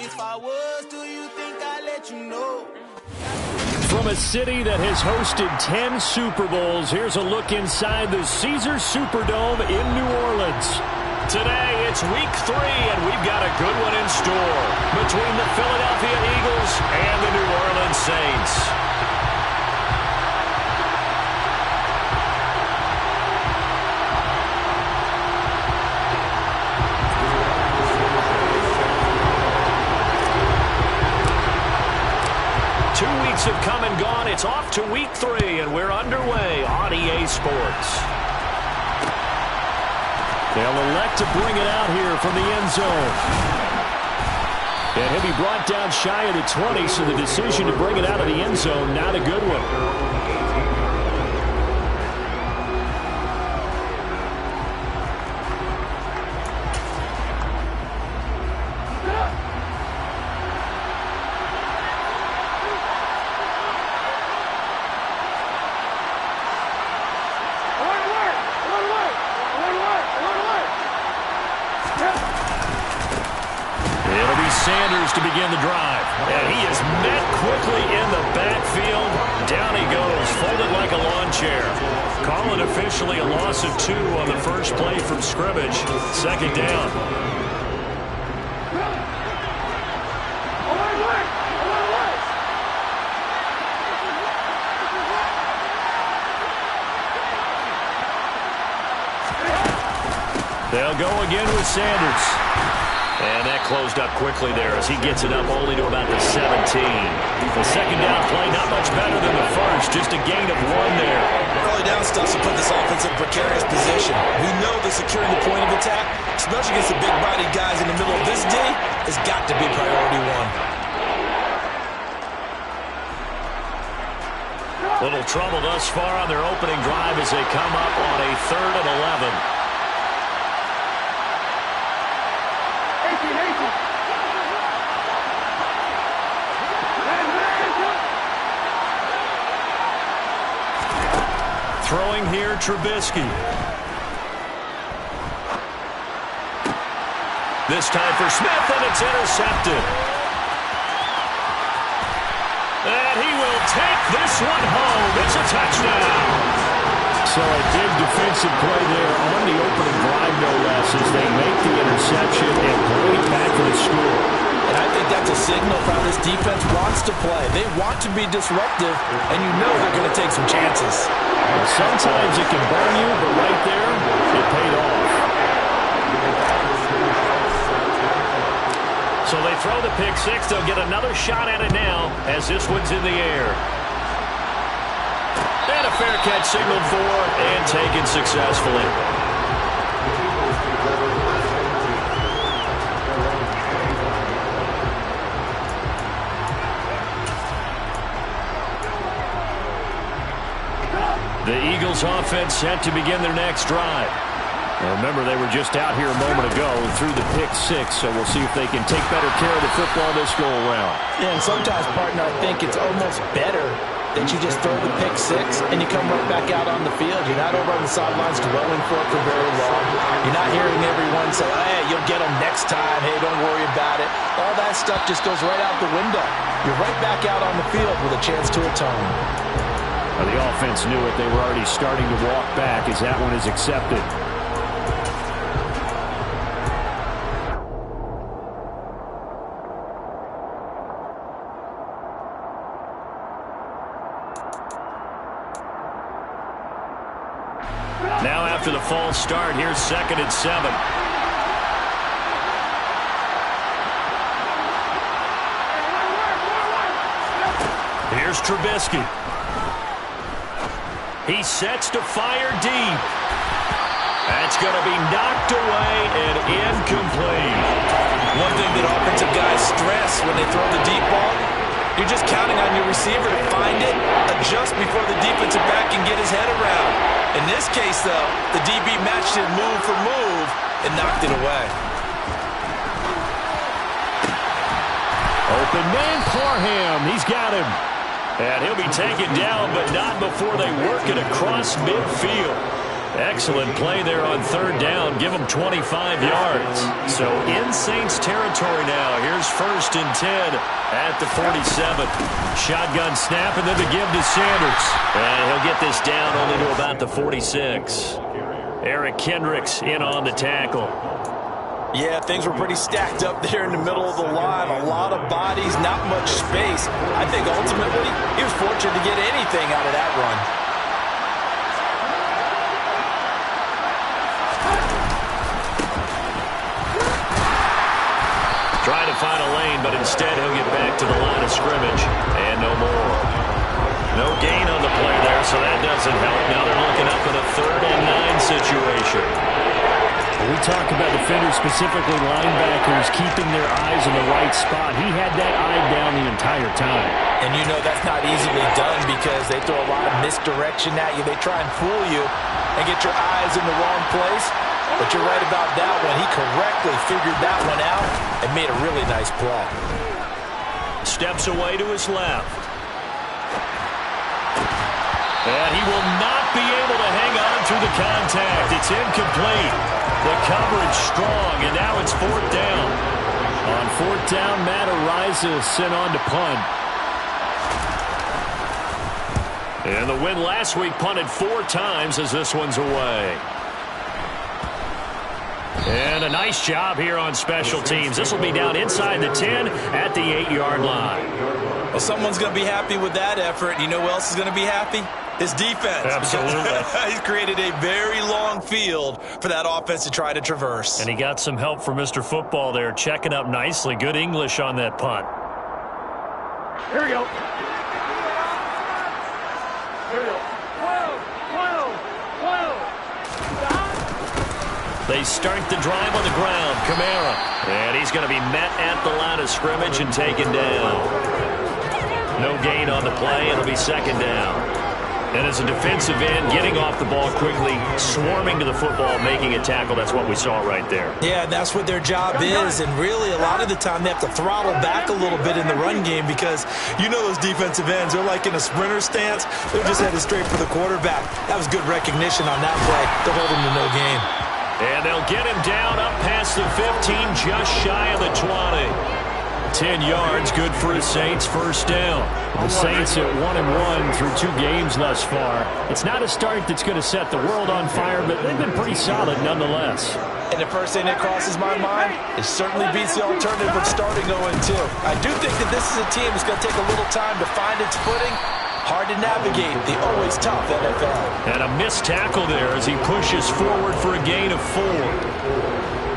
If I was, do you think I'd let you know? From a city that has hosted 10 Super Bowls, here's a look inside the Caesars Superdome in New Orleans. Today, it's week 3, and we've got a good one in store between the Philadelphia Eagles and the New Orleans Saints. Have come and gone. It's off to week 3, and we're underway on EA Sports. They'll elect to bring it out here from the end zone. And he'll be brought down shy of the 20, so the decision to bring it out of the end zone, not a good one. Sanders to begin the drive. And he is met quickly in the backfield. Down he goes, folded like a lawn chair. Call it officially a loss of 2 on the first play from scrimmage. Second down. They'll go again with Sanders. And that closed up quickly there as he gets it up only to about the 17. The second down play, not much better than the first, just a gain of 1 there. Early down stuff to put this offense in a precarious position. We know that securing the point of attack, especially against the big-bodied guys in the middle of this D, has got to be priority 1. Little trouble thus far on their opening drive as they come up on a 3rd and 11. Throwing here, Trubisky. This time for Smith, and it's intercepted. And he will take this one home. It's a touchdown. So a big defensive play there on the opening drive, no less, as they make the interception and bring it back for the score. And I think that's a signal for how this defense wants to play. They want to be disruptive, and you know they're going to take some chances. Sometimes it can burn you, but right there, it paid off. So they throw the pick 6. They'll get another shot at it now as this one's in the air. And a fair catch signaled for and taken successfully. The Eagles offense set to begin their next drive. Now remember, they were just out here a moment ago and threw the pick 6, so we'll see if they can take better care of the football this go-around. Yeah, and sometimes, partner, I think it's almost better that you just throw the pick 6 and you come right back out on the field. You're not over on the sidelines dwelling for it for very long. You're not hearing everyone say, hey, you'll get them next time. Hey, don't worry about it. All that stuff just goes right out the window. You're right back out on the field with a chance to atone. Well, the offense knew it. They were already starting to walk back as that one is accepted. Now after the false start, here's 2nd and 7. Here's Trubisky. He sets to fire deep. That's going to be knocked away and incomplete. One thing that offensive guys stress when they throw the deep ball, you're just counting on your receiver to find it, adjust before the defensive back can get his head around. In this case, though, the DB matched it move for move and knocked it away. Open man, Parham. He's got him. And he'll be taken down, but not before they work it across midfield. Excellent play there on third down. Give them 25 yards. So in Saints territory now. Here's 1st and 10 at the 47. Shotgun snap and then the give to Sanders. And he'll get this down only to about the 46. Eric Kendricks in on the tackle. Yeah, things were pretty stacked up there in the middle of the line. A lot of bodies, not much space. I think ultimately he was fortunate to get anything out of that run. Trying to find a lane, but instead he'll get back to the line of scrimmage. And no more. No gain on the play there, so that doesn't help. Now they're looking up in a 3rd and 9 situation. We talk about defenders, specifically linebackers, keeping their eyes in the right spot. He had that eye down the entire time. And you know that's not easily done because they throw a lot of misdirection at you. They try and fool you and get your eyes in the wrong place. But you're right about that one. He correctly figured that one out and made a really nice play. Steps away to his left. And he will not be able to hang on through the contact. It's incomplete. The coverage strong, and now it's 4th down. On 4th down, Matt Araiza is sent on to punt. And the win last week punted 4 times as this one's away. And a nice job here on special teams. This will be down inside the 10 at the 8-yard line. Well, someone's going to be happy with that effort. You know who else is going to be happy? His defense. Absolutely. He's created a very long field for that offense to try to traverse. And he got some help from Mr. Football there, checking up nicely. Good English on that punt. Here we go. They start the drive on the ground. Kamara. And he's going to be met at the line of scrimmage and taken down. No gain on the play. It'll be 2nd down. And as a defensive end, getting off the ball quickly, swarming to the football, making a tackle. That's what we saw right there. Yeah, that's what their job is. And really, a lot of the time, they have to throttle back a little bit in the run game because you know those defensive ends, they're like in a sprinter stance. They're just headed straight for the quarterback. That was good recognition on that play to hold him to no gain. And they'll get him down up past the 15, just shy of the 20. 10 yards, good for the Saints, 1st down. The Saints at 1-1 through 2 games thus far. It's not a start that's going to set the world on fire, but they've been pretty solid nonetheless. And the first thing that crosses my mind, it certainly beats the alternative of starting 0-2. I do think that this is a team that's going to take a little time to find its footing. Hard to navigate the always tough NFL. And a missed tackle there as he pushes forward for a gain of 4.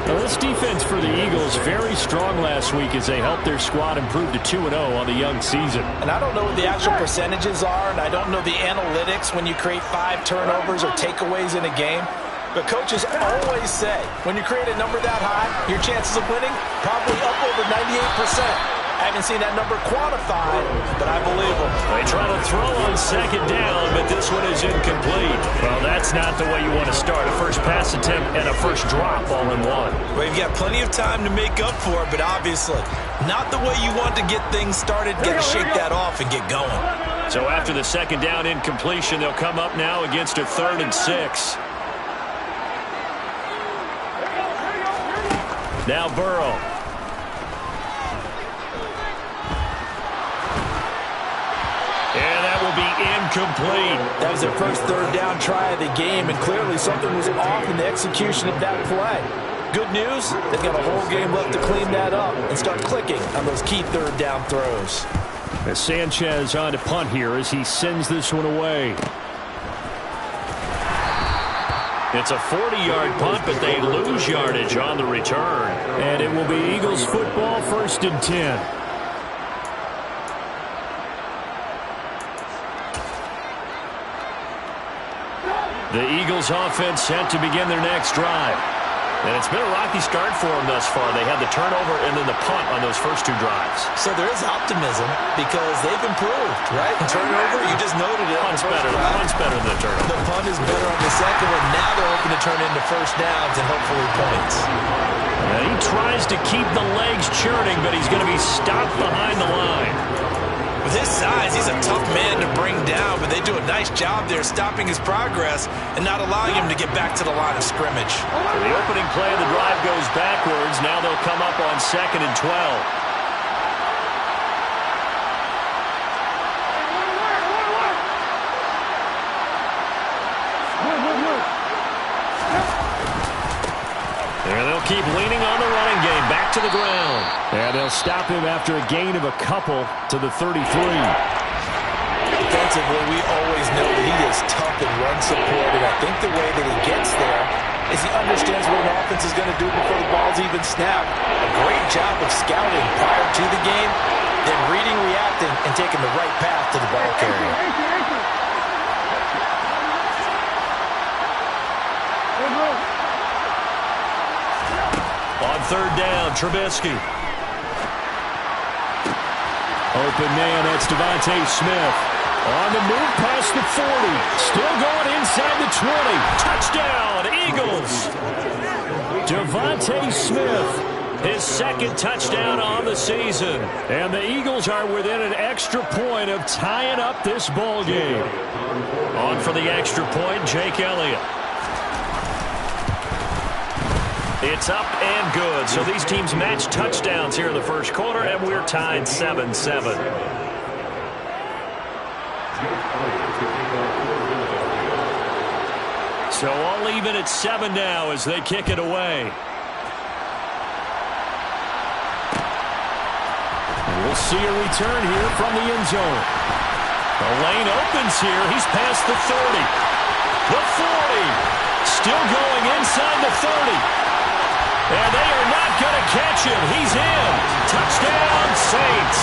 Now, this defense for the Eagles very strong last week as they helped their squad improve to 2-0 on the young season. And I don't know what the actual percentages are, and I don't know the analytics when you create 5 turnovers or takeaways in a game. But coaches always say, when you create a number that high, your chances of winning probably up over 98%. I haven't seen that number quantified, but I believe them. They try to throw on 2nd down, but this one is incomplete. Well, that's not the way you want to start. A first pass attempt and a first drop all in one. Well, you've got plenty of time to make up for it, but obviously not the way you want to get things started. Got to shake that off and get going. So after the 2nd down incompletion, they'll come up now against a 3rd and 6. Now Burrow. And that will be incomplete. That was their first 3rd down try of the game, and clearly something was off in the execution of that play. Good news, they've got a whole game left to clean that up and start clicking on those key 3rd down throws. As Sanchez on to punt here as he sends this one away. It's a 40-yard punt, but they lose yardage on the return. And it will be Eagles football, 1st and 10. The Eagles offense set to begin their next drive. And it's been a rocky start for them thus far. They had the turnover and then the punt on those first 2 drives. So there is optimism because they've improved, right? Turnover, you just noted it. Punt's better than the turnover. The punt is better on the second one. Now they're hoping to turn into first downs and hopefully points. And he tries to keep the legs churning, but he's going to be stopped behind the line. With his size, he's a tough man to bring down, but they do a nice job there stopping his progress and not allowing him to get back to the line of scrimmage. So the opening play of the drive goes backwards. Now they'll come up on 2nd and 12. And they'll keep leaning on the running game. Back to the ground. And they'll stop him after a gain of a couple to the 33. Defensively, we always know that he is tough and run support, and I think the way that he gets there is he understands what an offense is going to do before the ball's even snapped. A great job of scouting prior to the game, then reading, reacting, and taking the right path to the ball carrier. On 3rd down, Trubisky. Open man, that's Devontae Smith. On the move past the 40. Still going inside the 20. Touchdown, Eagles. Devontae Smith, his 2nd touchdown on the season. And the Eagles are within an extra point of tying up this ball game. On for the extra point, Jake Elliott. It's up and good. So these teams match touchdowns here in the first quarter, and we're tied 7-7. So all even at 7 now as they kick it away. And we'll see a return here from the end zone. The lane opens here. He's past the 30. The 40. Still going inside the 30. And they are not going to catch him. He's in. Touchdown, Saints.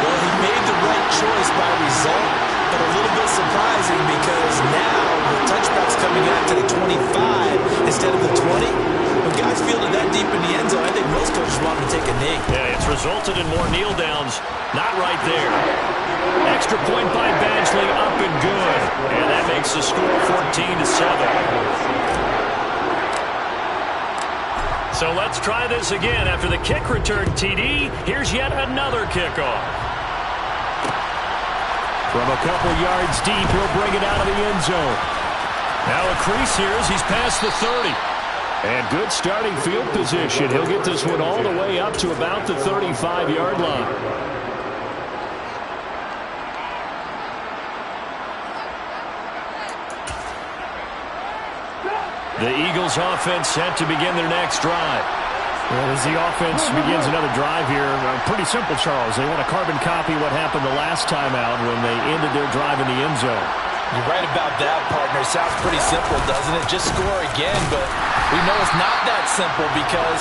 Well, he made the right choice by result, but a little bit surprising because now the touchback's coming out to the 25 instead of the 20. When guys fielded that deep in the end zone, I think most coaches want to take a knee. Yeah, it's resulted in more kneel downs. Not right there. Extra point by Badgley, up and good. And that makes the score 14-7. So let's try this again. After the kick return TD, here's yet another kickoff. From a couple yards deep, he'll bring it out of the end zone. Now a crease here as he's past the 30. And good starting field position. He'll get this one all the way up to about the 35-yard line. The Eagles offense set to begin their next drive. Well, as the offense begins another drive here, pretty simple, Charles. They want to carbon copy what happened the last time out when they ended their drive in the end zone. You're right about that, partner. Sounds pretty simple, doesn't it? Just score again, but we know it's not that simple because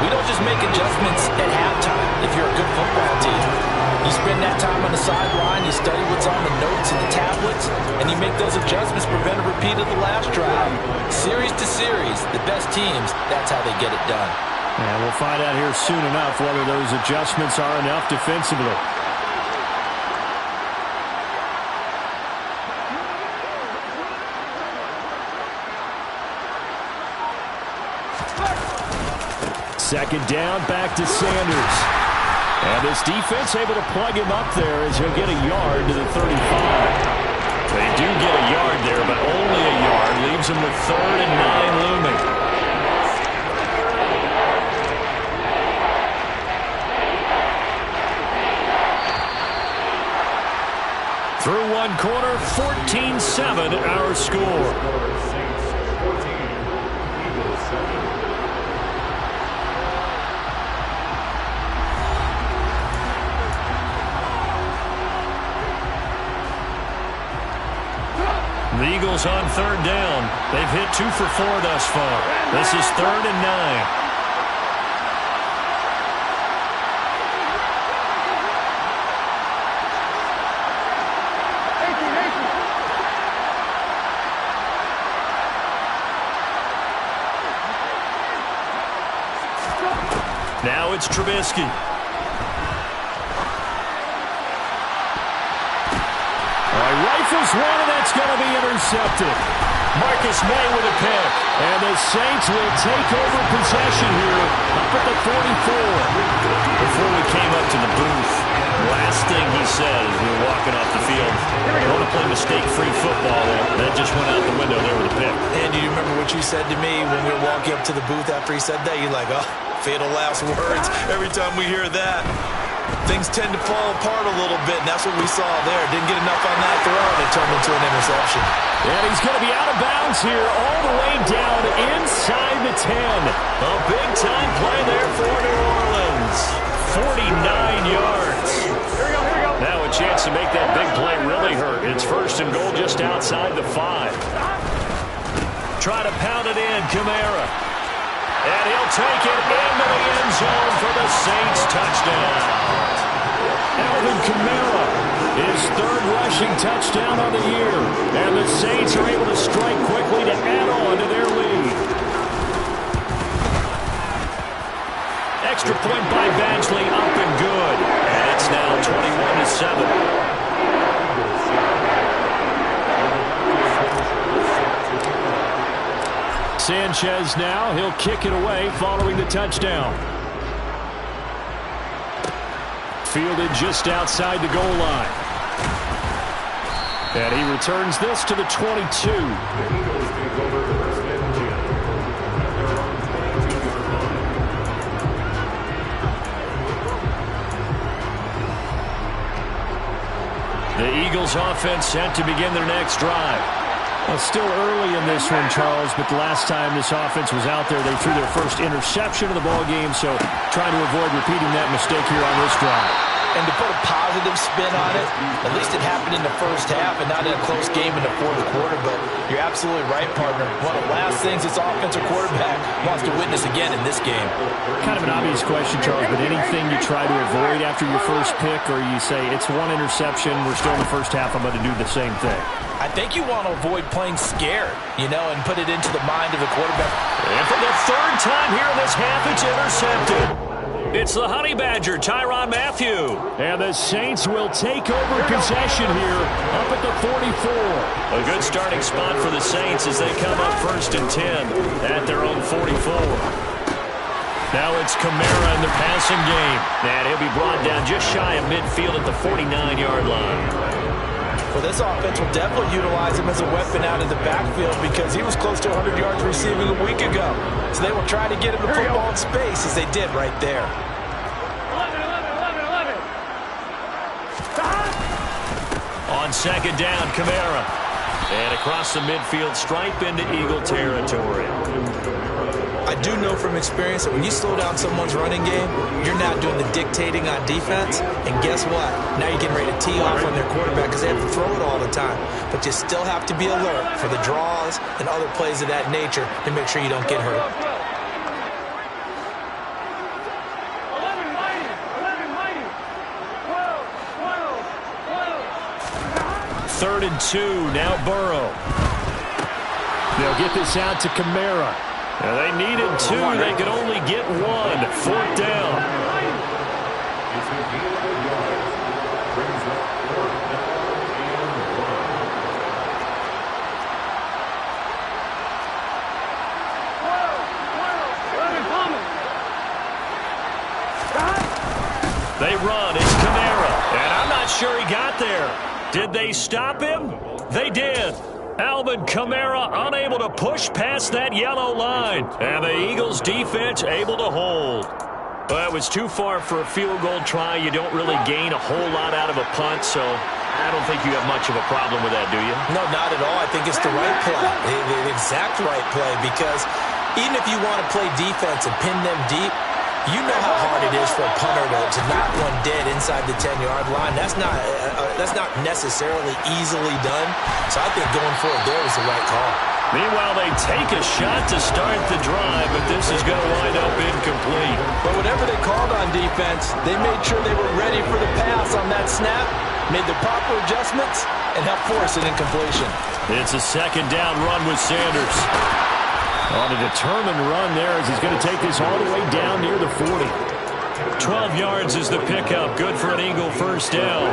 we don't just make adjustments at halftime if you're a good football team. You spend that time on the sideline, you study what's on the notes and the tablets, and you make those adjustments, prevent a repeat of the last drive. Series to series, the best teams, that's how they get it done. And we'll find out here soon enough whether those adjustments are enough defensively. Second down, back to Sanders. And this defense able to plug him up there as he'll get a yard to the 35. They do get a yard there, but only a yard. Leaves him with 3rd and 9 looming. Through one quarter, 14-7 our score. The Eagles on 3rd down. They've hit 2 for 4 thus far. This is 3rd and 9. Now it's Trubisky. Rifles one, and that's going to be intercepted. Marcus May with a pick. And the Saints will take over possession here up at the 44. Before we came up to the booth, said as we were walking off the field. You want to play mistake-free football. That just went out the window there with a pick. And do you remember what you said to me when we were walking up to the booth after he said that? You're like, oh, fatal last words. Every time we hear that, things tend to fall apart a little bit, and that's what we saw there. Didn't get enough on that throw, and it turned into an interception. And he's going to be out of bounds here all the way down inside the 10. A big-time play there for New Orleans. 49 yards. Now a chance to make that big play really hurt. It's first and goal just outside the 5. Try to pound it in, Kamara. And he'll take it into the end zone for the Saints touchdown. Alvin Kamara, his third rushing touchdown of the year. And the Saints are able to strike quickly to add on to their lead. Extra point by Badgley, up and good. And it's now 21-7. Sanchez now, he'll kick it away following the touchdown. Fielded just outside the goal line. And he returns this to the 22. The Eagles offense set to begin their next drive. Well, still early in this one, Charles, but the last time this offense was out there, they threw their first interception of the ball game, so trying to avoid repeating that mistake here on this drive. And to put a positive spin on it, at least it happened in the first half and not in a close game in the fourth quarter, but you're absolutely right, partner. One of the last things this offensive quarterback wants to witness again in this game. Kind of an obvious question, Charles, but anything you try to avoid after your first pick, or you say it's one interception, we're still in the first half, I'm going to do the same thing? I think you want to avoid playing scared, and put it into the mind of the quarterback. And for the third time here in this half, it's intercepted. It's the Honey Badger, Tyrann Mathieu. And the Saints will take over possession here up at the 44. A good starting spot for the Saints as they come up first and 10 at their own 44. Now it's Kamara in the passing game. And he'll be brought down just shy of midfield at the 49-yard line. Well, this offense will definitely utilize him as a weapon out of the backfield because he was close to 100 yards receiving a week ago. So they will try to get him the football in space as they did right there. 11. On second down, Kamara. And across the midfield stripe into Eagle territory. I do know from experience that when you slow down someone's running game, you're not doing the dictating on defense. And guess what? Now you're getting ready to tee off on their quarterback because they have to throw it all the time. But you still have to be alert for the draws and other plays of that nature to make sure you don't get hurt. 3rd and 2, now Burrow. They'll get this out to Kamara. Now they needed 2, they could only get 1. 4th down. They run, it's Kamara. And I'm not sure he got there. Did they stop him? They did. Alvin Kamara unable to push past that yellow line. And the Eagles defense able to hold. Well, it was too far for a field goal try. You don't really gain a whole lot out of a punt, so I don't think you have much of a problem with that, do you? No, not at all. I think it's the right play, the exact right play, because even if you want to play defense and pin them deep, you know how hard it is for a punter to knock one dead inside the 10-yard line. That's not necessarily easily done. So I think going for it there was the right call. Meanwhile, they take a shot to start the drive, but this is going to wind up incomplete. But whatever they called on defense, they made sure they were ready for the pass on that snap, made the proper adjustments, and helped force an incompletion. It's a second down run with Sanders. On a determined run there as he's going to take this all the way down near the 40. 12 yards is the pickup. Good for an Eagle first down.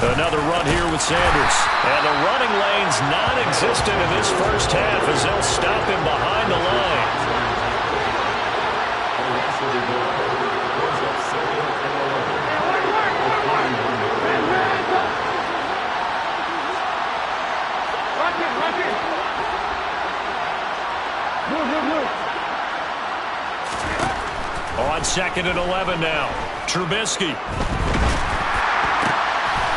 Another run here with Sanders. And the running lane's non-existent in this first half as they'll stop him behind the line. On 2nd and 11 now. Trubisky.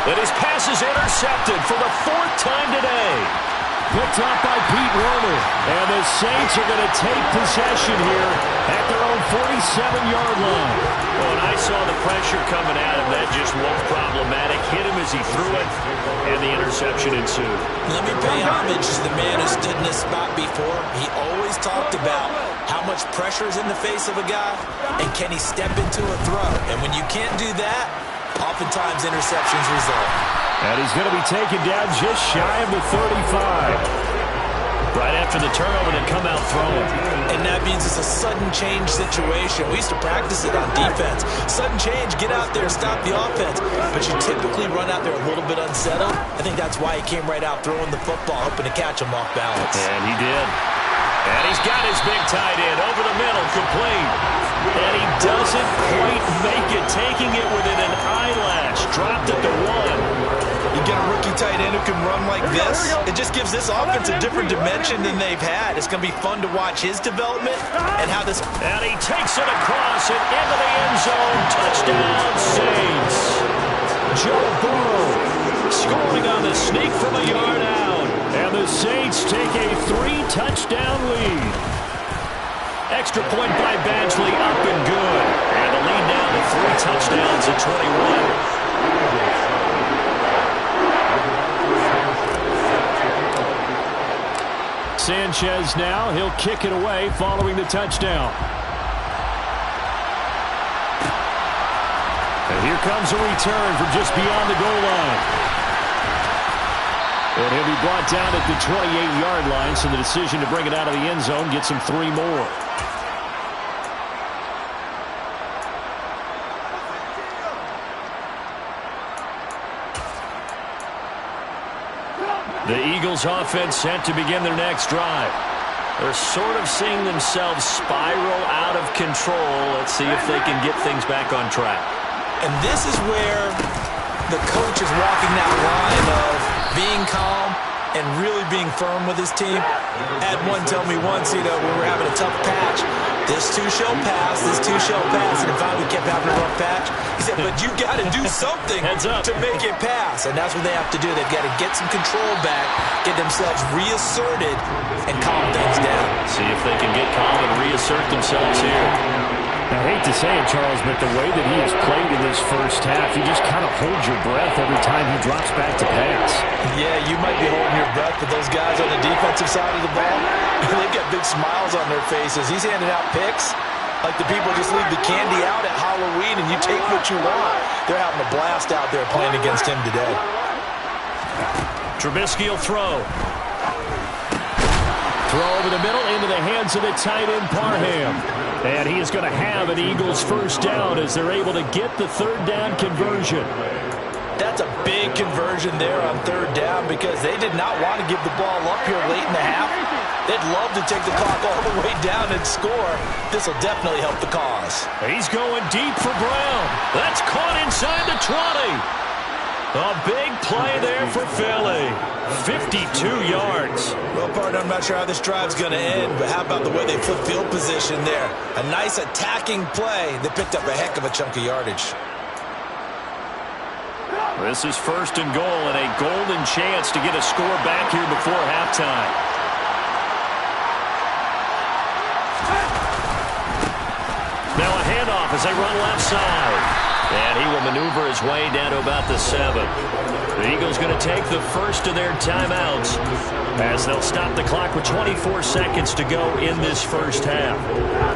And his pass is intercepted for the 4th time today. Picked up by Pete Werner. And the Saints are going to take possession here at their own 47-yard line. Oh, and I saw the pressure coming at him. That just looked problematic. Hit him as he threw it, and the interception ensued. Let me pay homage to the man who stood in this spot before. He always talked about how much pressure is in the face of a guy, and can he step into a throw? And when you can't do that, oftentimes interceptions result. And he's going to be taken down just shy of the 35. Right after the turnover, they come out throwing. And that means it's a sudden change situation. We used to practice it on defense. Sudden change, get out there, stop the offense. But you typically run out there a little bit unsettled. I think that's why he came right out throwing the football, hoping to catch him off balance. And he did. And he's got his big tight end over the middle, complete. And he doesn't quite make it, taking it within an eyelash. Dropped it to 1. You get a rookie tight end who can run like this, it just gives this offense a different dimension than they've had. It's going to be fun to watch his development and how this... And he takes it across and into the end zone. Touchdown, Saints. Joe Burrow scoring on the sneak from a yard out. And the Saints take a 3-touchdown lead. Extra point by Badgley, up and good. And the lead down to 3 touchdowns at 21. Sanchez now, he'll kick it away following the touchdown. And here comes a return from just beyond the goal line. And he'll be brought down at the 28-yard line, so the decision to bring it out of the end zone gets him 3 more. The Eagles offense set to begin their next drive. They're sort of seeing themselves spiral out of control. Let's see if they can get things back on track. And this is where the coach is walking that line of being calm and really being firm with his team. I had one tell me once, we were having a tough patch. This too shall pass, this too shall pass. And finally we kept having a rough patch. He said, but you got to do something to make it pass. And that's what they have to do. They've got to get some control back, get themselves reasserted, and calm things down. See if they can get calm and reassert themselves here. I hate to say it, Charles, but the way that he has played in this first half, you just kind of hold your breath every time he drops back to pass. Yeah, you might be holding your breath, but those guys on the defensive side of the ball, they've got big smiles on their faces. He's handing out picks like the people just leave the candy out at Halloween and you take what you want. They're having a blast out there playing against him today. Trubisky will throw. Throw over the middle into the hands of the tight end Parham. And he is going to have an Eagles first down as they're able to get the 3rd down conversion. That's a big conversion there on 3rd down because they did not want to give the ball up here late in the half. They'd love to take the clock all the way down and score. This will definitely help the cause. He's going deep for Brown. That's caught inside the 20. A big play there for Philly. 52 yards. Well, partner, I'm not sure how this drive's going to end, but how about the way they flip field position there? A nice attacking play. They picked up a heck of a chunk of yardage. This is 1st and goal and a golden chance to get a score back here before halftime. Now a handoff as they run left side. And he will maneuver his way down to about the 7. The Eagles going to take the first of their timeouts as they'll stop the clock with 24 seconds to go in this first half.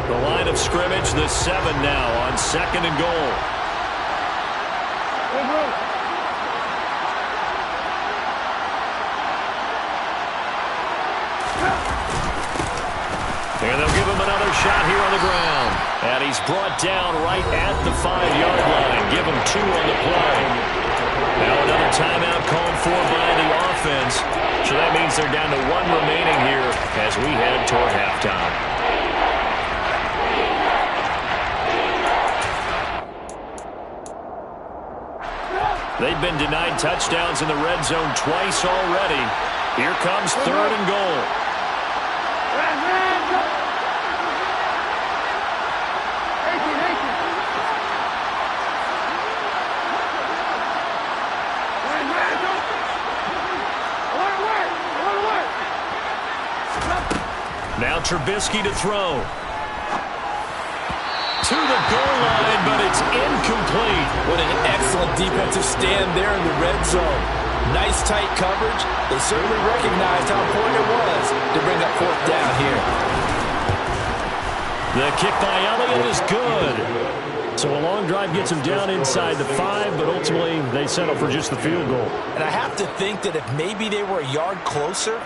The line of scrimmage, the 7 now on 2nd and goal. And they'll give him another shot here on the ground. And he's brought down right at the 5-yard line. Give him 2 on the play. Now another timeout called for by the offense. So that means they're down to 1 remaining here as we head toward halftime. They've been denied touchdowns in the red zone twice already. Here comes 3rd and goal. Now Trubisky to throw. To the goal line, but it's incomplete. What an excellent defensive stand there in the red zone. Nice tight coverage. They certainly recognized how important it was to bring up 4th down here. The kick by Elliott is good. So a long drive gets them down inside the 5, but ultimately they settle for just the field goal. And I have to think that if maybe they were a yard closer,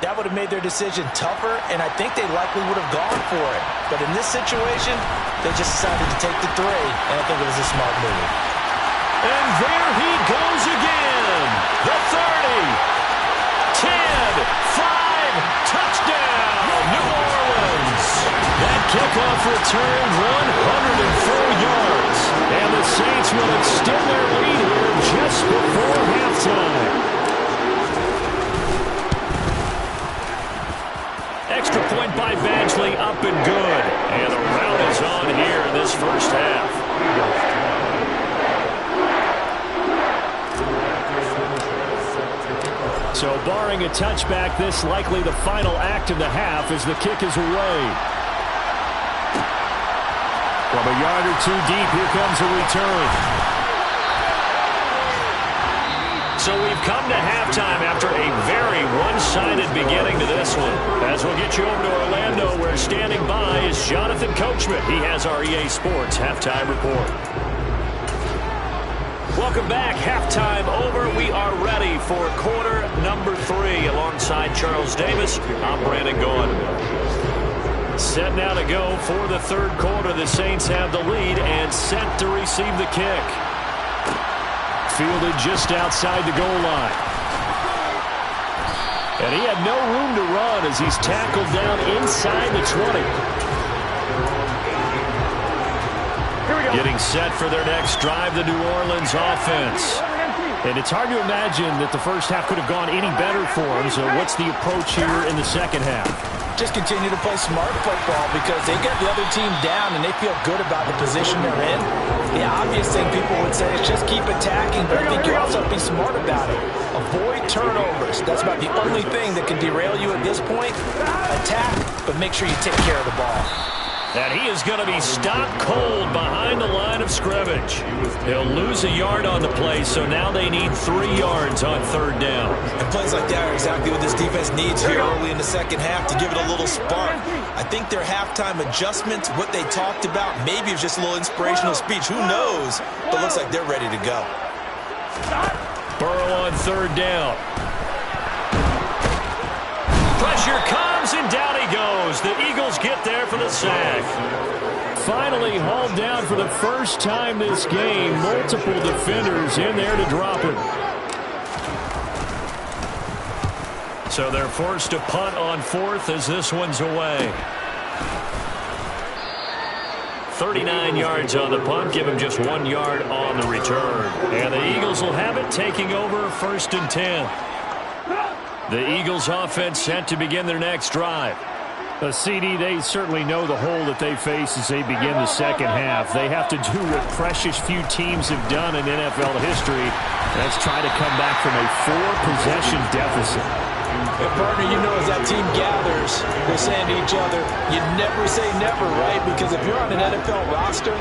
that would have made their decision tougher, and I think they likely would have gone for it. But in this situation, they just decided to take the 3, and I think it was a smart move. And there he goes again. The 30, 10, 5, touchdown, New Orleans. That kickoff returned 104 yards. And the Saints will extend their lead here just before halftime. Extra point by Badgley, up and good. And the rout is on here in this first half. So barring a touchback, this likely the final act of the half as the kick is away. From a yard or 2 deep, here comes a return. So we've come to halftime after a very one-sided beginning to this one. As we'll get you over to Orlando, where standing by is Jonathan Coachman. He has our EA Sports Halftime Report. Welcome back. Halftime over. We are ready for quarter number 3. Alongside Charles Davis, I'm Brandon Gaudin. Set now to go for the 3rd quarter. The Saints have the lead and set to receive the kick. Fielded just outside the goal line. And he had no room to run as he's tackled down inside the 20. Getting set for their next drive, the New Orleans offense. And it's hard to imagine that the first half could have gone any better for them. So what's the approach here in the second half? Just continue to play smart football because they get the other team down and they feel good about the position they're in. The obvious thing people would say is just keep attacking, but I think you also have to be smart about it. Avoid turnovers. That's about the only thing that can derail you at this point. Attack, but make sure you take care of the ball. And he is going to be stopped cold behind the line of scrimmage. He'll lose a yard on the play, so now they need 3 yards on 3rd down. And plays like that are exactly what this defense needs here early in the second half to give it a little spark. I think their halftime adjustments, what they talked about, maybe it's just a little inspirational speech. Who knows? But looks like they're ready to go. Burrow on 3rd down. Pressure comes, and down he goes. The Eagles get there for the sack. Finally hauled down for the first time this game. Multiple defenders in there to drop him. So they're forced to punt on 4th as this one's away. 39 yards on the punt, give him just 1 yard on the return. And the Eagles will have it, taking over 1st and 10. The Eagles offense set to begin their next drive. CD, they certainly know the hole that they face as they begin the second half. They have to do what precious few teams have done in NFL history. That's try to come back from a 4-possession deficit. And partner, you know, as that team gathers, they're saying to each other, you never say never, right? Because if you're on an NFL roster,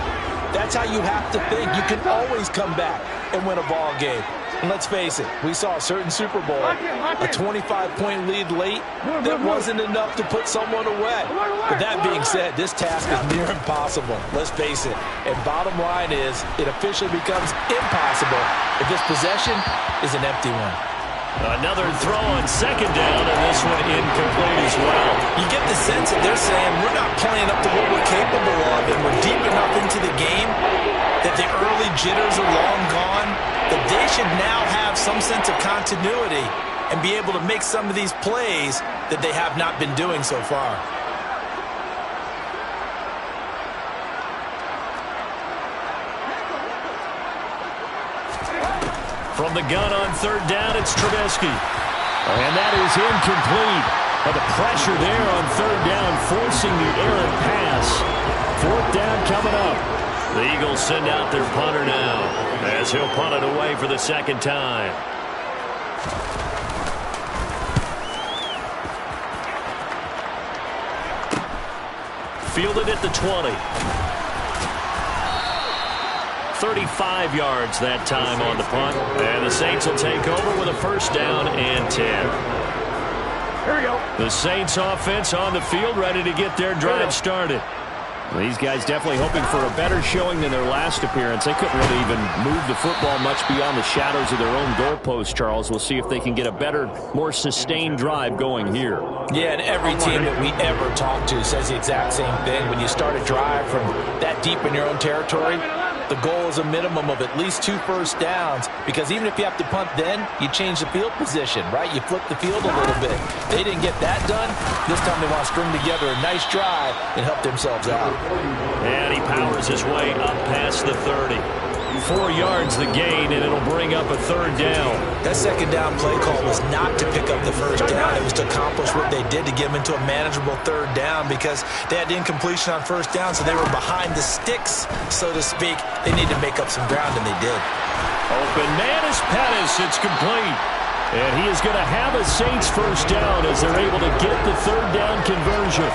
that's how you have to think. You can always come back and win a ball game. And let's face it, we saw a certain Super Bowl, a 25-point lead late that wasn't enough to put someone away. But that being said, this task is near impossible. Let's face it. And bottom line is, it officially becomes impossible if this possession is an empty one. Another throw on 2nd down, and this one incomplete as well. You get the sense that they're saying we're not playing up to what we're capable of, and we're deep enough into the game that the early jitters are long gone, that they should now have some sense of continuity and be able to make some of these plays that they have not been doing so far. From the gun on third down, it's Trubisky. And that is incomplete. But the pressure there on third down, forcing the errant pass. Fourth down coming up. The Eagles send out their punter now, as he'll punt it away for the second time. Fielded at the 20. 35 yards that time on the punt. And the Saints will take over with a first down and 10. Here we go. The Saints offense on the field, ready to get their drive started. Well, these guys definitely hoping for a better showing than their last appearance. They couldn't really even move the football much beyond the shadows of their own goalpost, Charles. We'll see if they can get a better, more sustained drive going here. Yeah, and every team that we ever talk to says the exact same thing. When you start a drive from that deep in your own territory, the goal is a minimum of at least 2 first downs, because even if you have to punt then, you change the field position, right? You flip the field a little bit. They didn't get that done. This time they want to string together a nice drive and help themselves out. And he powers his way up past the 30. 4 yards the gain, and it'll bring up a third down. That second down play call was not to pick up the first down. It was to accomplish what they did, to get them into a manageable third down, because they had incompletion on first down, so they were behind the sticks, so to speak. They need to make up some ground, and they did. Open man is Pettis. It's complete. And he is going to have a Saints first down as they're able to get the third down conversion.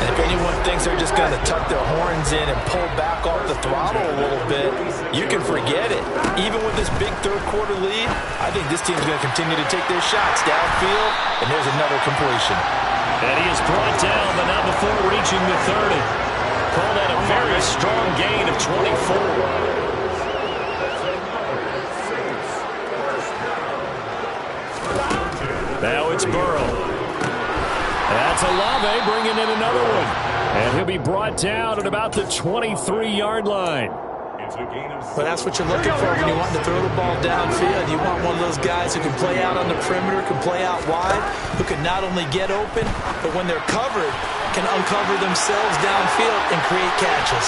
And if anyone thinks they're just going to tuck their horns in and pull back off the throttle a little bit, you can forget it. Even with this big third-quarter lead, I think this team's going to continue to take their shots downfield, and there's another completion. And he is brought down, but not before reaching the 30. Call that a very strong gain of 24. Now it's Burrow. That's Olave bringing in another one. And he'll be brought down at about the 23-yard line. Well, that's what you're looking for when you want to throw the ball downfield. You want one of those guys who can play out on the perimeter, can play out wide, who can not only get open, but when they're covered, can uncover themselves downfield and create catches.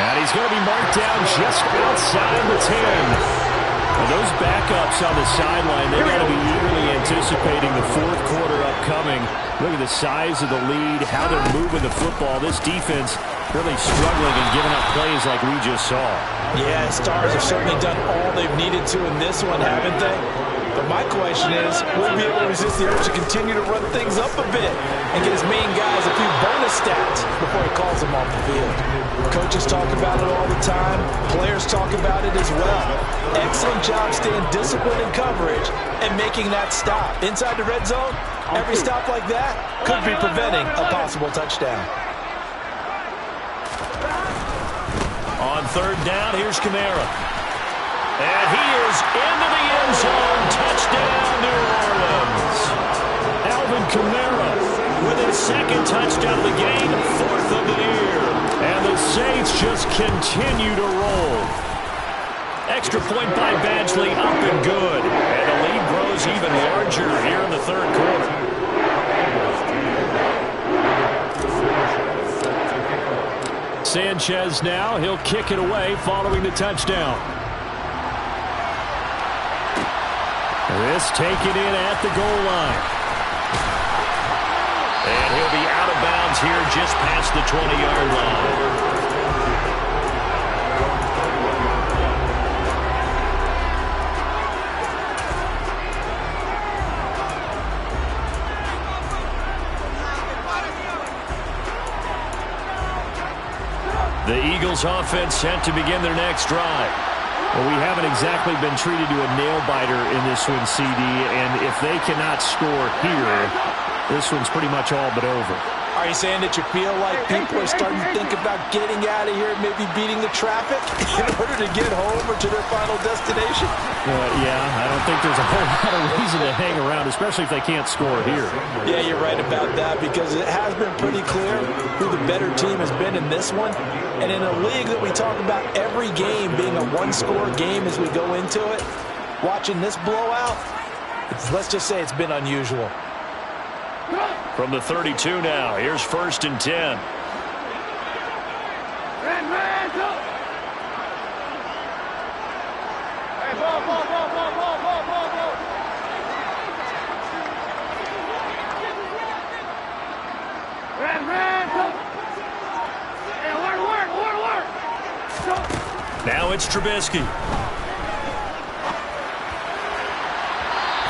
And he's going to be marked down just outside the 10. And those backups on the sideline, they're going to be eagerly anticipating the fourth quarter upcoming. Look at the size of the lead, how they're moving the football. This defense really struggling and giving up plays like we just saw. Yeah, Stars have certainly done all they've needed to in this one, haven't they? But my question is, will he be able to resist the urge to continue to run things up a bit and get his main guys a few bonus stats before he calls them off the field? Coaches talk about it all the time. Players talk about it as well. Excellent job staying disciplined in coverage and making that stop. Inside the red zone, every stop like that could be preventing a possible touchdown. On third down, here's Kamara. And he is into the end zone. Touchdown, New Orleans. Alvin Kamara with his second touchdown of the game, fourth of the year. And the Saints just continue to roll. Extra point by Badgley, up and good. And the lead grows even larger here in the third quarter. Sanchez now, he'll kick it away following the touchdown. This taken in at the goal line. And he'll be out of bounds here just past the 20-yard line. The Eagles offense set to begin their next drive. Well, we haven't exactly been treated to a nail-biter in this one, CD, and if they cannot score here, this one's pretty much all but over. Are you saying that you feel like people are starting to think about getting out of here, maybe beating the traffic in order to get home or to their final destination? Yeah, I don't think there's a whole lot of reason to hang around, especially if they can't score here. Yeah, you're right about that, because it has been pretty clear who the better team has been in this one. And in a league that we talk about every game being a one-score game as we go into it, watching this blowout, let's just say it's been unusual. From the 32 now, here's 1st and 10. Now it's Trubisky.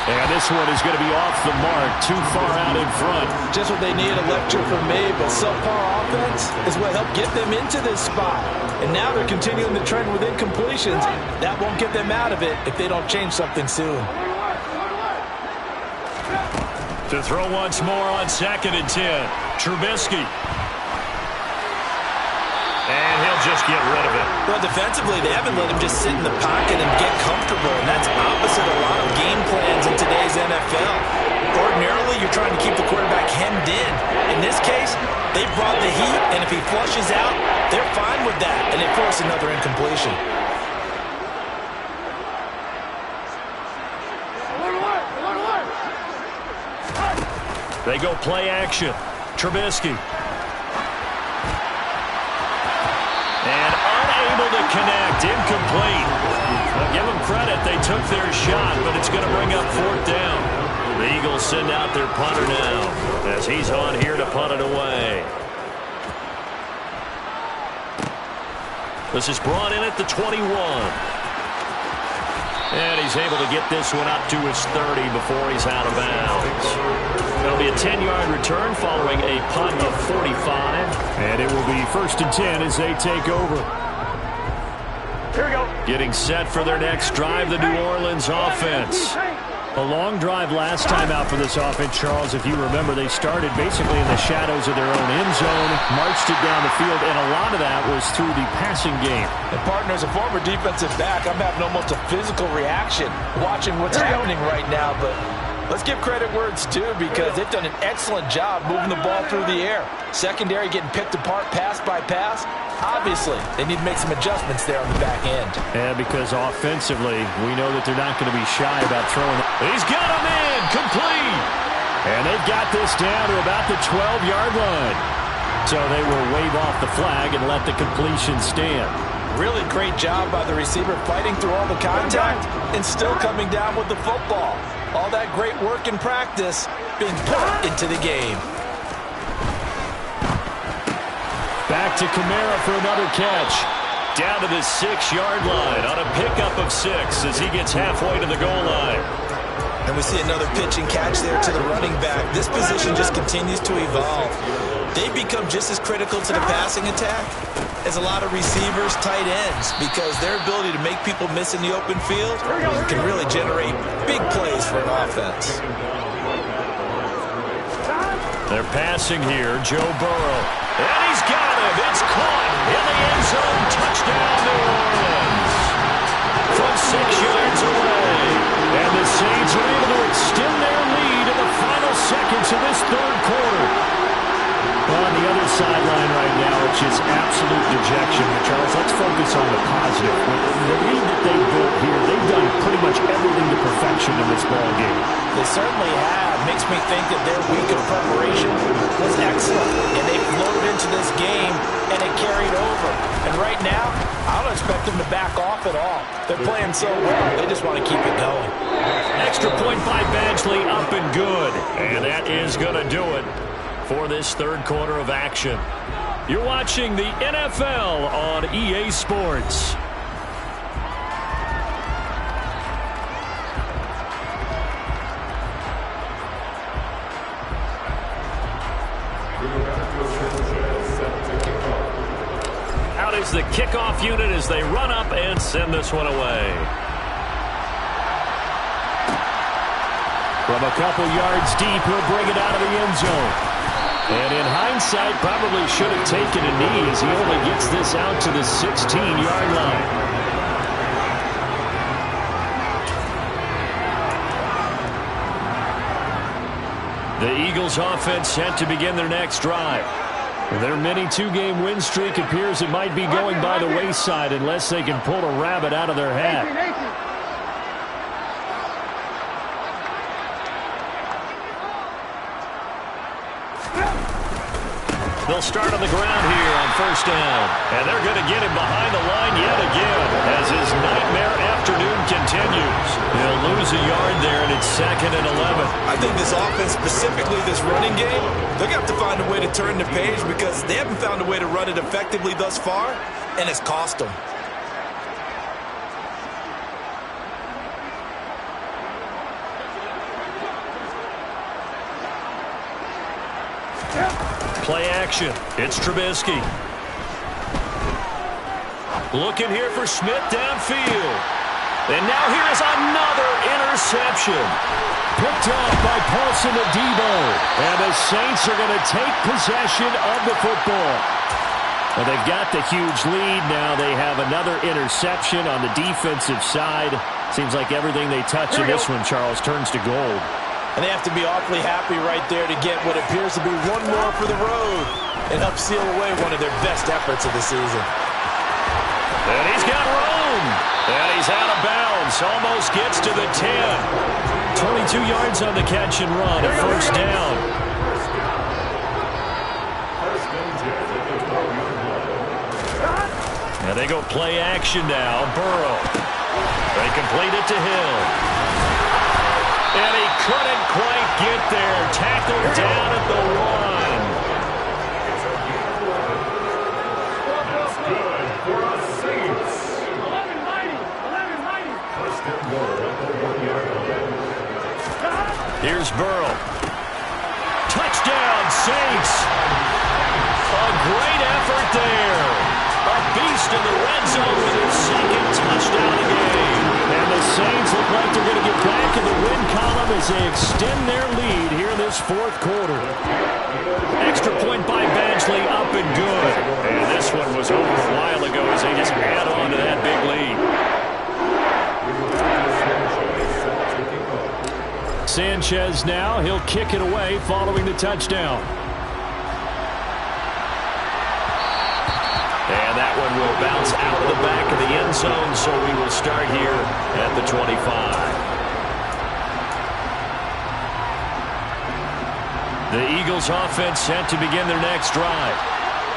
And this one is going to be off the mark, too far out in front. Just what they need, a lecture from me, but subpar offense is what helped get them into this spot. And now they're continuing the trend with incompletions. That won't get them out of it if they don't change something soon. To throw once more on 2nd and 10. Trubisky. And he'll just get rid of it. Well, defensively, they haven't let him just sit in the pocket and get comfortable, and that's opposite a lot of game plans in today's NFL. Ordinarily, you're trying to keep the quarterback hemmed in. In this case, they brought the heat, and if he flushes out, they're fine with that, and they force another incompletion. They go play action. Trubisky. And unable to connect. Incomplete. I'll give them credit. They took their shot, but it's going to bring up 4th down. The Eagles send out their punter now as he's on here to punt it away. This is brought in at the 21. And he's able to get this one up to his 30 before he's out of bounds. It'll be a 10-yard return following a punt of 45. And it will be 1st and 10 as they take over. Here we go. Getting set for their next drive, the New Orleans offense. A long drive last time out for this offense, Charles. If you remember, they started basically in the shadows of their own end zone, marched it down the field, and a lot of that was through the passing game. And partner, as a former defensive back, I'm having almost a physical reaction watching what's happening right now, but let's give credit where it's due, because they've done an excellent job moving the ball through the air. Secondary getting picked apart pass by pass. Obviously, they need to make some adjustments there on the back end. Yeah, because offensively, we know that they're not going to be shy about throwing. He's got him in, complete. And they've got this down to about the 12-yard line. So they will wave off the flag and let the completion stand. Really great job by the receiver fighting through all the contact and still coming down with the football. All that great work in practice being put into the game. Back to Kamara for another catch. Down to the 6-yard line on a pickup of 6 as he gets halfway to the goal line. And we see another pitch and catch there to the running back. This position just continues to evolve. They become just as critical to the passing attack as a lot of receivers, tight ends, because their ability to make people miss in the open field can really generate big plays for an offense. They're passing here, Joe Burrow. And he's got him. It's caught in the end zone. Touchdown, New Orleans. From 6 yards away. And the Saints are able to extend their lead in the final seconds of this 3rd quarter. On the other sideline right now, it's just absolute dejection. Charles, let's focus on the positive. The lead that they built here, they've done pretty much everything to perfection in this ball game. They certainly have. Makes me think that their week of preparation was excellent. And they floated into this game, and it carried over. And right now, I don't expect them to back off at all. They're playing so well, they just want to keep it going. Extra point by Badgley, up and good. And that is going to do it for this 3rd quarter of action. You're watching the NFL on EA Sports. Out is the kickoff unit as they run up and send this one away. From a couple yards deep, he'll bring it out of the end zone. And in hindsight, probably should have taken a knee as he only gets this out to the 16-yard line. The Eagles offense set to begin their next drive. Their mini two-game win streak appears it might be going by the wayside unless they can pull a rabbit out of their hat. They'll start on the ground here on first down. And they're going to get him behind the line yet again as his nightmare afternoon continues. They'll lose a yard there, and it's 2nd and 11. I think this offense, specifically this running game, they're going to have to find a way to turn the page because they haven't found a way to run it effectively thus far, and it's cost them. Play action. It's Trubisky. Looking here for Smith downfield. And now here is another interception. Picked off by Paulson Adebo. And the Saints are going to take possession of the football. Well, they've got the huge lead now. They have another interception on the defensive side. Seems like everything they touch in this one, Charles, turns to gold. And they have to be awfully happy right there to get what appears to be one more for the road and help seal away one of their best efforts of the season. And he's got room. And he's out of bounds. Almost gets to the 10. 22 yards on the catch and run. A first down. And they go play action now. Burrow. They complete it to Hill. And he couldn't quite get there. Tackled down at the 1. That's good for a Saints. 11-90. First and goal at the 1-yard line. Here's Burrow. Touchdown, Saints. A great effort there. A beast in the red zone with his second touchdown of the game. And the Saints look like they're going to get back in the win column as they extend their lead here in this fourth quarter. Extra point by Badgley, up and good. And this one was over a while ago as they just add on to that big lead. Sanchez now, he'll kick it away following the touchdown. And that one will bounce out of the back of the end zone, so we will start here at the 25. The Eagles offense set to begin their next drive.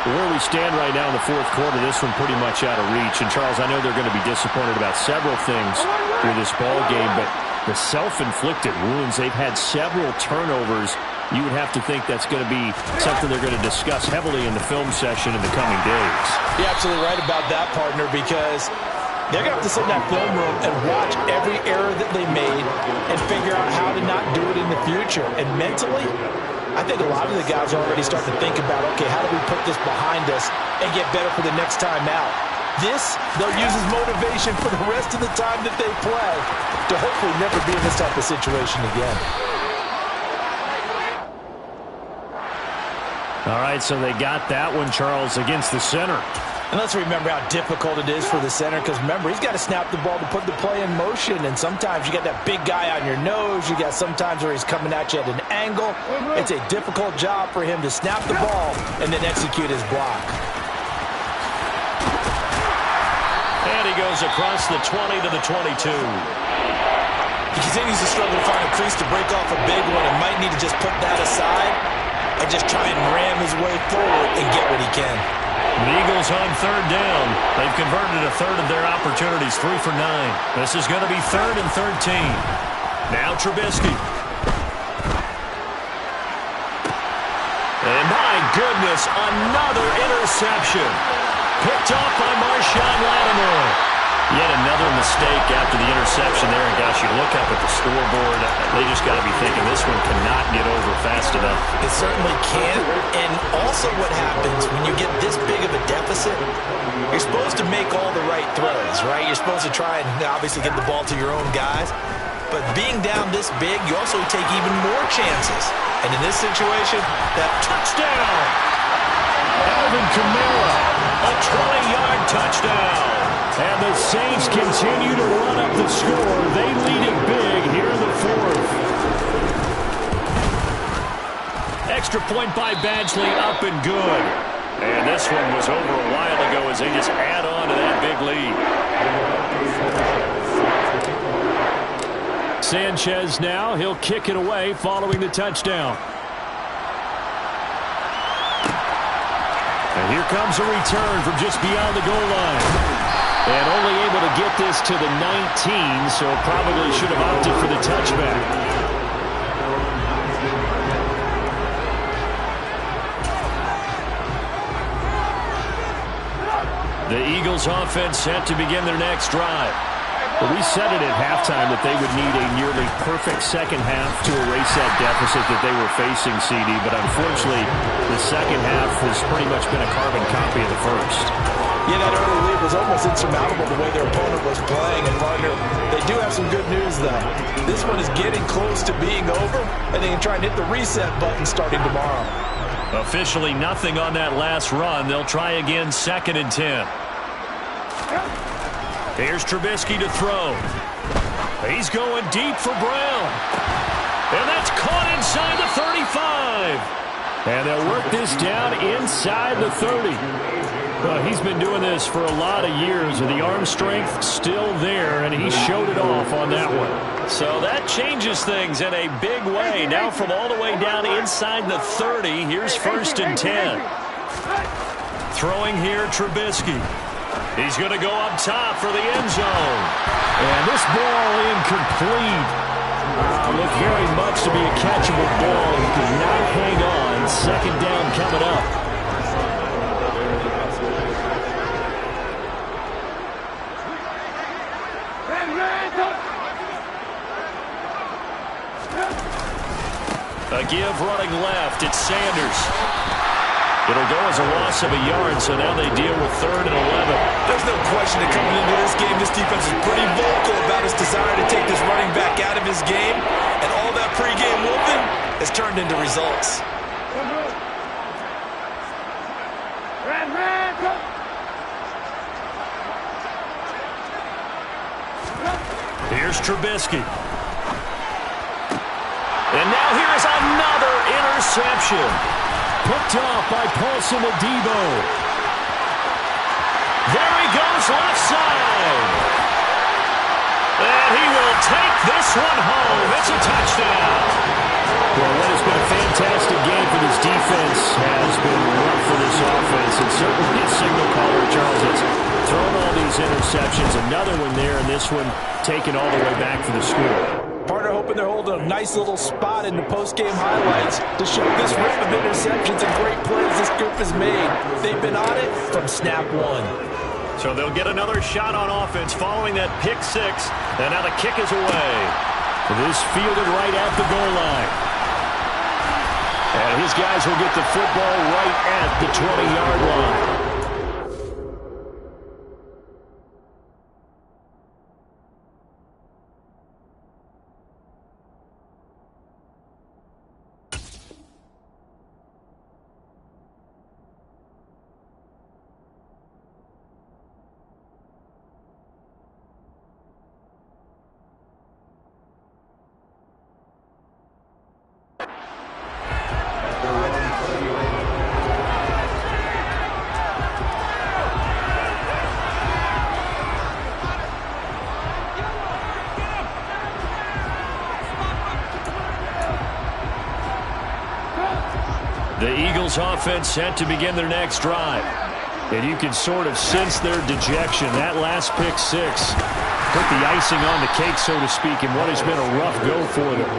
Where we stand right now in the fourth quarter, this one pretty much out of reach. And, Charles, I know they're going to be disappointed about several things through this ball game, but the self-inflicted wounds, they've had several turnovers. You would have to think that's going to be something they're going to discuss heavily in the film session in the coming days. You're absolutely right about that, partner, because they're going to have to sit in that film room and watch every error that they made and figure out how to not do it in the future. And mentally, I think a lot of the guys are already starting to think about, okay, how do we put this behind us and get better for the next time out? This, they'll use as motivation for the rest of the time that they play to hopefully never be in this type of situation again. All right, so they got that one, Charles, against the center. And let's remember how difficult it is for the center, because remember, he's got to snap the ball to put the play in motion, and sometimes you got that big guy on your nose. You got sometimes where he's coming at you at an angle. It's a difficult job for him to snap the ball and then execute his block. And he goes across the 20 to the 22. He continues to struggle to find a crease to break off a big one and might need to just put that aside and just try and ram his way forward and get what he can. The Eagles on third down. They've converted a third of their opportunities, 3 for 9. This is going to be 3rd and 13. Now Trubisky. And my goodness, another interception. Picked off by Marshawn Lattimore. Yet another mistake after the interception there. And gosh, you look up at the scoreboard, they just got to be thinking this one cannot get over fast enough. It certainly can. And also what happens when you get this big of a deficit, you're supposed to make all the right throws, right? You're supposed to try and obviously get the ball to your own guys. But being down this big, you also take even more chances. And in this situation, that touchdown! Alvin Kamara, a 20-yard touchdown. And the Saints continue to run up the score. They lead it big here in the fourth. Extra point by Badgley, up and good. And this one was over a while ago as they just add on to that big lead. Sanchez now, he'll kick it away following the touchdown. And here comes a return from just beyond the goal line. And only able to get this to the 19, so probably should have opted for the touchback. The Eagles offense set to begin their next drive. But we said it at halftime that they would need a nearly perfect second half to erase that deficit that they were facing, CD. But unfortunately, the second half has pretty much been a carbon copy of the first. Yeah, that early lead was almost insurmountable the way their opponent was playing. And, partner, they do have some good news, though. This one is getting close to being over, and they can try and hit the reset button starting tomorrow. Officially nothing on that last run. They'll try again, 2nd and 10. Here's Trubisky to throw. He's going deep for Brown. And that's caught inside the 35. And they'll work this down inside the 30. He's been doing this for a lot of years, and the arm strength still there, and he showed it off on that one. So that changes things in a big way. Now from all the way down inside the 30, here's 1st and 10. Throwing here, Trubisky. He's going to go up top for the end zone. And this ball incomplete. Looked very much to be a catchable ball. He could not hang on. 2nd down coming up. A give running left. It's Sanders. It'll go as a loss of a yard, so now they deal with 3rd and 11. There's no question that coming into this game, this defense is pretty vocal about its desire to take this running back out of his game, and all that pregame whooping has turned into results. Here's Trubisky. And now here is another interception. Picked off by Paulson Adebo. There he goes, left side. And he will take this one home. It's a touchdown. Well, what has been a fantastic game for this defense has been rough for this offense. And certainly its signal caller, Charles, has thrown all these interceptions. Another one there, and this one taken all the way back for the score. Partner hoping they're holding a nice little spot in the post-game highlights to show this rip of interceptions and great plays this group has made. They've been on it from snap one. So they'll get another shot on offense following that pick 6. And now the kick is away. This fielded right at the goal line. And his guys will get the football right at the 20-yard line. The Eagles offense set to begin their next drive. And you can sort of sense their dejection. That last pick 6 put the icing on the cake, so to speak, in what has been a rough go for them.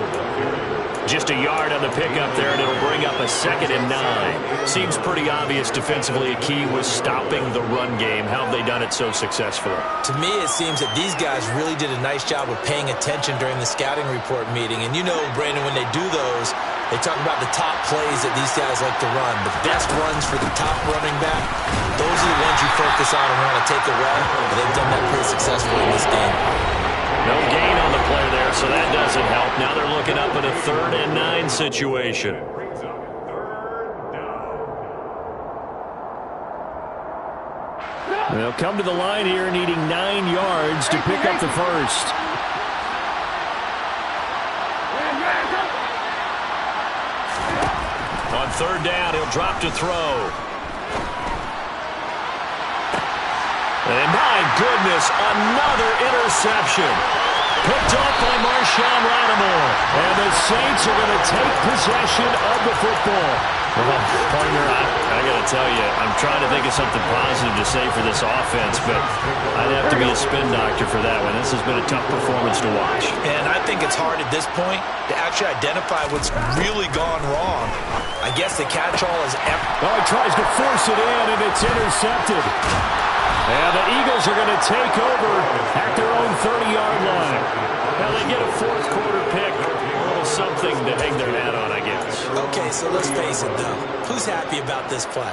Just a yard on the pickup there, and it'll bring up a 2nd and 9. Seems pretty obvious defensively a key was stopping the run game. How have they done it so successfully? To me, it seems that these guys really did a nice job of paying attention during the scouting report meeting. And you know, Brandon, when they do those, they talk about the top plays that these guys like to run. The best runs for the top running back, those are the ones you focus on and want to take away. And they've done that pretty successfully in this game. No gain on the play there, so that doesn't help. Now they're looking up at a 3rd and 9 situation. They'll come to the line here needing 9 yards to pick up the first. On 3rd down, he'll drop to throw. And my goodness, another interception. Picked up by Marshawn Lattimore. And the Saints are going to take possession of the football. Well, partner, I got to tell you, I'm trying to think of something positive to say for this offense, but I'd have to be a spin doctor for that one. This has been a tough performance to watch. And I think it's hard at this point to actually identify what's really gone wrong. I guess the catch-all is... Oh, he tries to force it in, and it's intercepted. And the Eagles are going to take over at their own 30-yard line. Now they get a 4th quarter pick. A little something to hang their hat on, I guess. Okay, so let's face it, though. Who's happy about this play?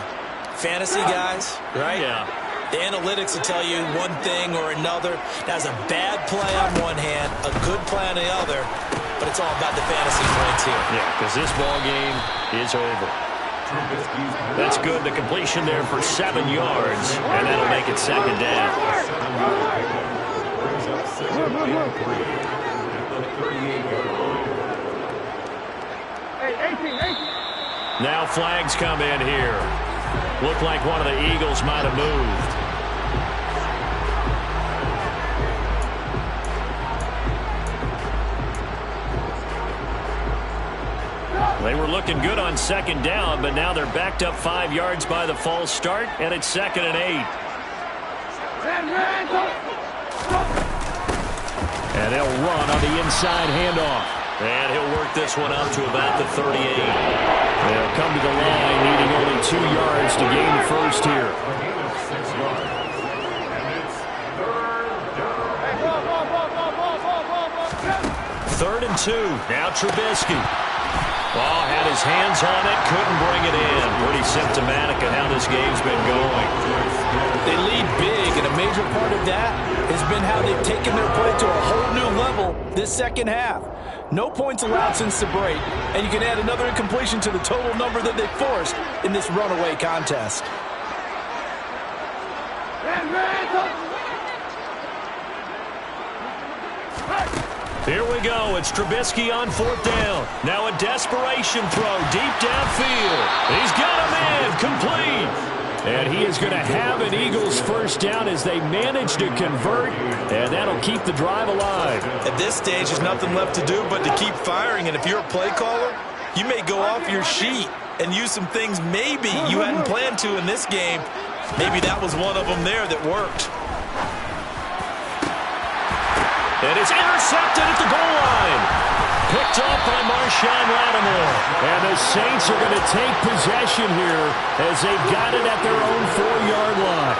Fantasy guys, right? Yeah. The analytics will tell you one thing or another. That's a bad play on one hand, a good play on the other, but it's all about the fantasy points here. Yeah, because this ball game is over. That's good. The completion there for 7 yards, and that'll make it 2nd down. Now flags come in here. Looked like one of the Eagles might have moved. They were looking good on 2nd down, but now they're backed up 5 yards by the false start, and it's 2nd and 8. And they'll run on the inside handoff. And he'll work this one up to about the 38. They'll come to the line needing only 2 yards to gain the first here. 3rd and 2. Now Trubisky. Ball had his hands on it, couldn't bring it in. Pretty symptomatic of how this game's been going. They lead big, and a major part of that has been how they've taken their play to a whole new level this 2nd half. No points allowed since the break, and you can add another incompletion to the total number that they forced in this runaway contest. Here we go. It's Trubisky on 4th down. Now a desperation throw deep downfield. He's got a man complete. And he is going to have an Eagles first down as they manage to convert, and that'll keep the drive alive. At this stage, there's nothing left to do but to keep firing, and if you're a play caller, you may go off your sheet and use some things maybe you hadn't planned to in this game. Maybe that was one of them there that worked. And it's intercepted at the goal line. Picked up by Marshawn Lattimore. And the Saints are going to take possession here as they've got it at their own 4-yard line.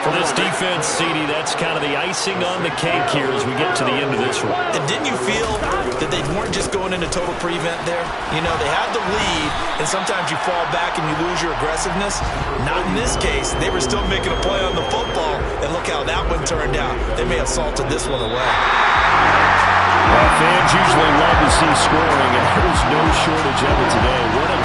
For this defense, CD, that's kind of the icing on the cake here as we get to the end of this one. And didn't you feel that they weren't just going into total prevent there? You know, they had the lead, and sometimes you fall back and you lose your aggressiveness. Not in this case. They were still making a play on the football, and look how that one turned out. They may have salted this one away. Well, fans usually love to see scoring, and there was no shortage of it today. What a